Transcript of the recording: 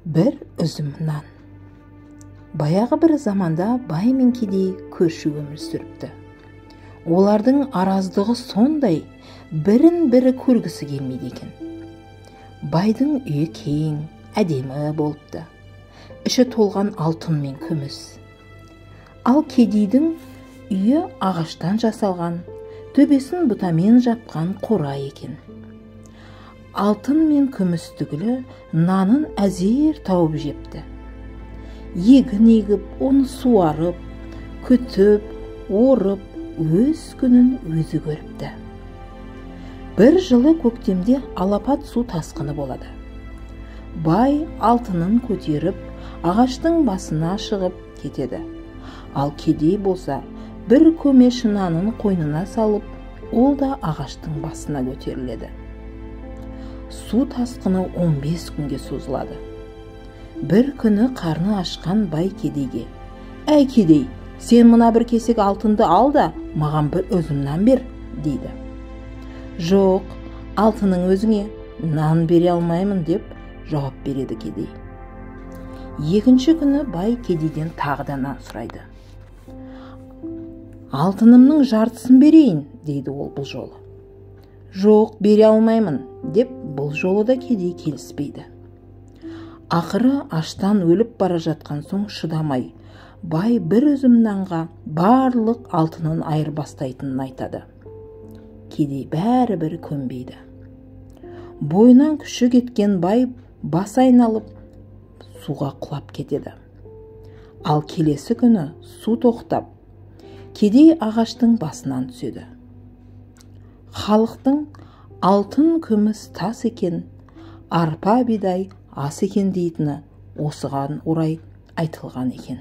Бір үзім нан. Баяғы бір заманда бай мен кедей көрші өмір сүріпті. Олардың араздығы сондай, бірін-бірі көргісі келмейді екен. Байдың үйі кең, әдемі болыпты. Іші толған алтын мен күміс. Ал кедейдің үйі ағаштан жасалған, төбесін бұтамен жапқан қора екен. Алтын мен күміс түгілі нанын әзер тауып жепті. Егін егіп, оны суарып, күтіп, орып, өз күнін өзі көріпті. Бір жылы көктемде алапат су тасқыны болады. Бай алтынын көтеріп, ағаштың басына шығып кетеді. Ал кедей болса, бір көмеш нанын қойнына салып, ол да ағаштың басына көтеріледі. Су тасқыны 15 күнге созылады. Бір күні қарны ашқан бай кедейге: «Әй кедей, сен мына бір кесек алтынды ал да, маған бір үзімнан бер», дейді. «Жоқ, алтының өзіңе, нан бере алмаймын», деп жауап береді кедей. Екінші күні бай кедейден тағы да нан сұрайды. «Алтынымның жартысын берейін», дейді ол бұл жолы. «Жоқ, бере алмаймын», деп бұл жолы да кедей келіспейді. Ақыры аштан өліп бара жатқан соң шыдамай, бай бір үзім нанға барлық алтынын айырбастайтынын айтады. Кедей бәрібір көнбейді. Бойынан күші кеткен бай бас айналып суға құлап кетеді. Ал келесі күні су тоқтап, кедей ағаштың басынан түседі. Халықтың алтын күміс тас екен, арпа бидай ас екен дейтіні осыған орай айтылған екен.